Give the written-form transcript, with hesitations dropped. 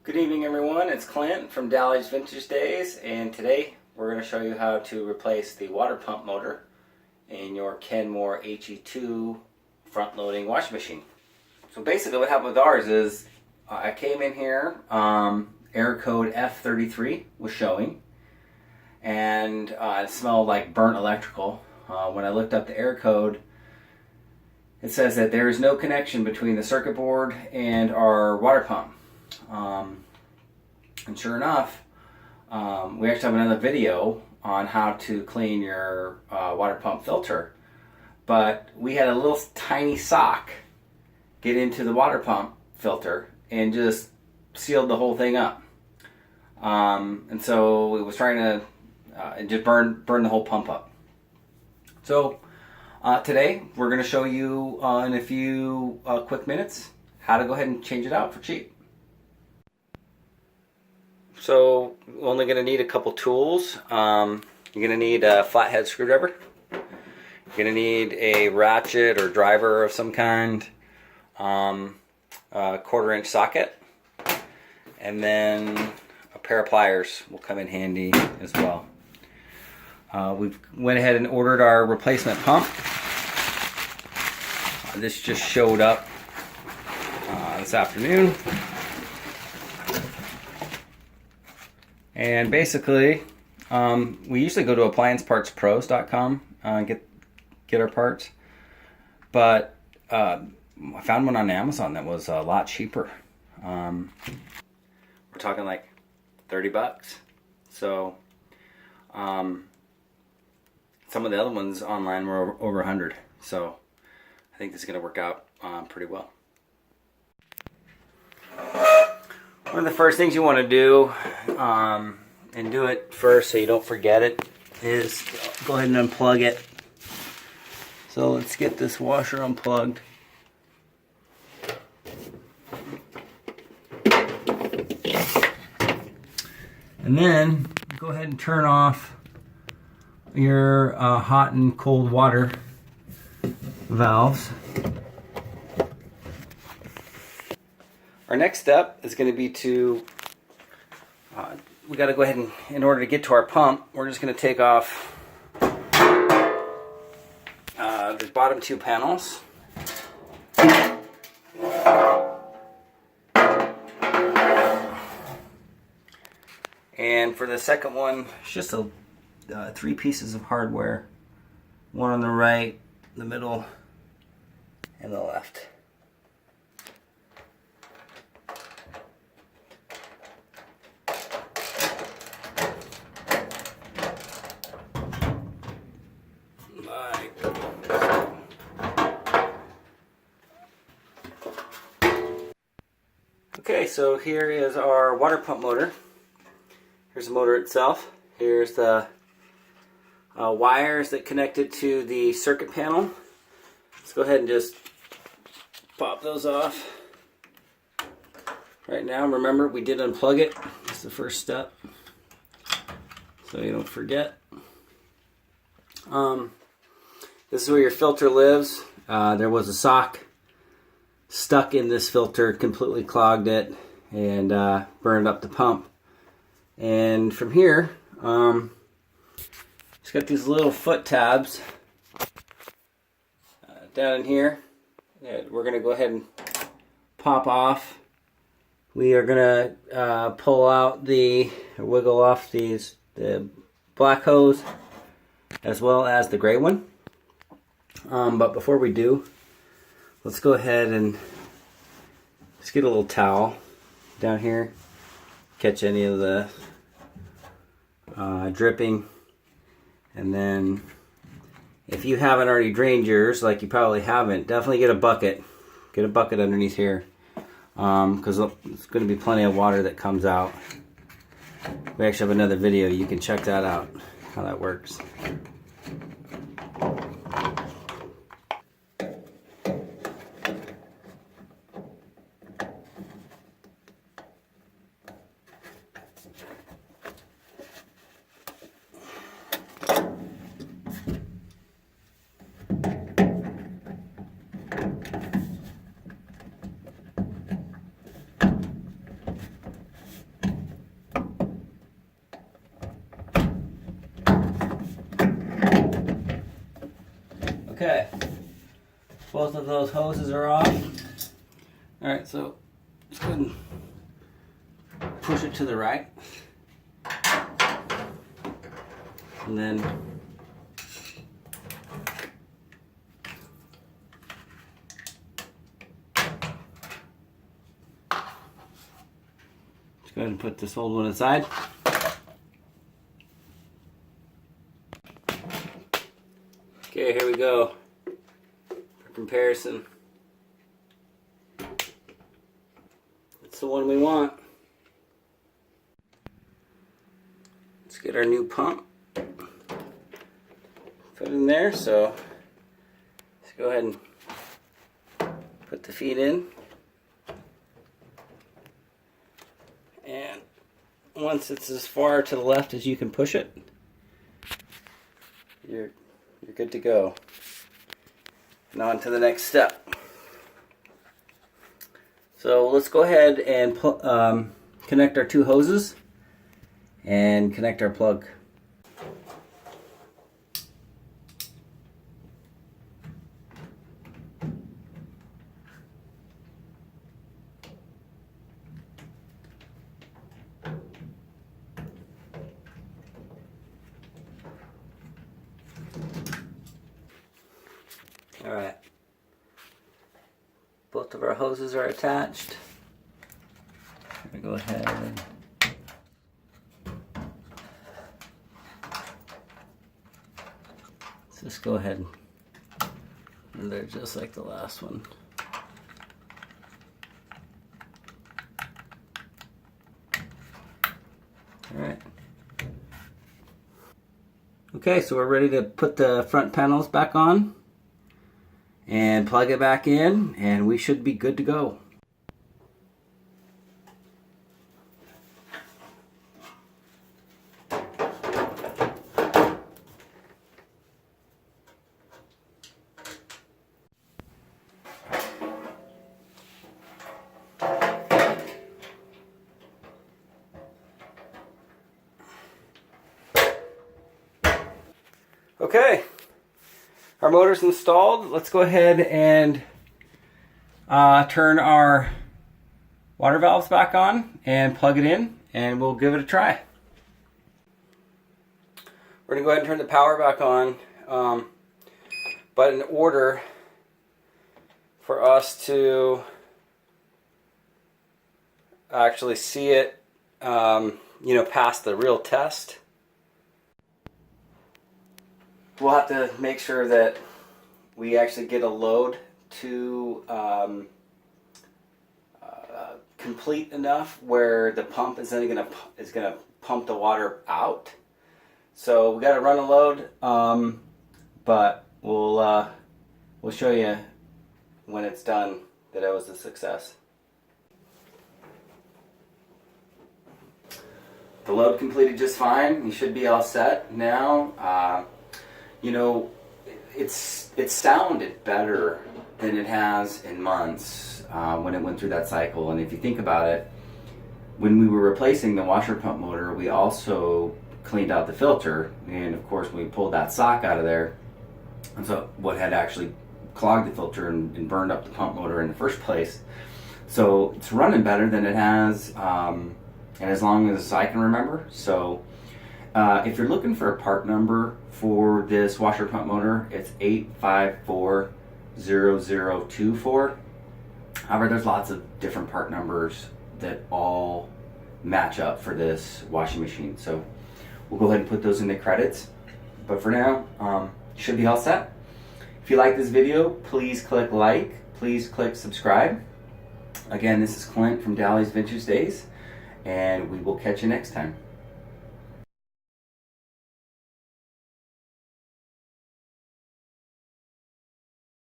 Good evening everyone, it's Clint from Dally's Vintage Days, and today we're going to show you how to replace the water pump motor in your Kenmore He2 front loading washing machine. So basically what happened with ours is I came in here, error code F33 was showing, and it smelled like burnt electrical. When I looked up the error code, it says that there is no connection between the circuit board and our water pump. And sure enough, we actually have another video on how to clean your water pump filter. But we had a little tiny sock get into the water pump filter and just sealed the whole thing up. And so it was trying to just burn the whole pump up. So today we're going to show you in a few quick minutes how to go ahead and change it out for cheap. So we're only going to need a couple tools. You're going to need a flathead screwdriver. You're going to need a ratchet or driver of some kind, a 1/4-inch socket, and then a pair of pliers will come in handy as well. We've went ahead and ordered our replacement pump. This just showed up this afternoon. And basically, we usually go to appliancepartspros.com and get our parts, but I found one on Amazon that was a lot cheaper. We're talking like 30 bucks. So some of the other ones online were over 100. So I think this is going to work out pretty well. One of the first things you want to do, and do it first so you don't forget it, is go ahead and unplug it. So let's get this washer unplugged. And then go ahead and turn off your hot and cold water valves. Our next step is going to be to, we got to go ahead and, in order to get to our pump, we're just going to take off the bottom two panels. And for the second one, it's just three pieces of hardware. One on the right, the middle, and the left. Okay, so here is our water pump motor. Here's the motor itself. Here's the wires that connect it to the circuit panel. Let's go ahead and just pop those off. Right now, remember, we did unplug it. That's the first step, so you don't forget. This is where your filter lives. There was a sock stuck in this filter, completely clogged it, and burned up the pump. And from here, it's got these little foot tabs down in here that we're going to go ahead and pop off. We are going to pull out wiggle off the black hose as well as the gray one. But before we do, let's go ahead and just get a little towel down here, catch any of the dripping, and then if you haven't already drained yours, like you probably haven't, definitely get a bucket. Get a bucket underneath here, because there's going to be plenty of water that comes out. We actually have another video, you can check that out, how that works. Both of those hoses are off. Alright, so let's go ahead and push it to the right. And then let's go ahead and put this old one aside. Okay, here we go. For comparison, it's the one we want. Let's get our new pump put in there. So let's go ahead and put the feet in. And once it's as far to the left as you can push it, you're good to go. And on to the next step. So let's go ahead and connect our two hoses and connect our plug. Alright, both of our hoses are attached. I'm going to go ahead and let's just go ahead and they're just like the last one. Alright. Okay, so we're ready to put the front panels back on and plug it back in, and we should be good to go. Okay, our motor's installed. Let's go ahead and turn our water valves back on and plug it in, and we'll give it a try. We're going to go ahead and turn the power back on, but in order for us to actually see it, past the real test, we'll have to make sure that we actually get a load to complete enough where the pump is gonna pump the water out. So we got to run a load, but we'll show you when it's done that it was a success. The load completed just fine. You should be all set now. It sounded better than it has in months when it went through that cycle. And if you think about it, when we were replacing the washer pump motor, we also cleaned out the filter. And of course, we pulled that sock out of there. And so what had actually clogged the filter and burned up the pump motor in the first place. So it's running better than it has, and as long as I can remember. So if you're looking for a part number for this washer pump motor, it's 8540024. However, there's lots of different part numbers that all match up for this washing machine. So we'll go ahead and put those in the credits. But for now, you should be all set. If you like this video, please click like, please click subscribe. Again, this is Clint from Dally's Vintage Days, and we will catch you next time.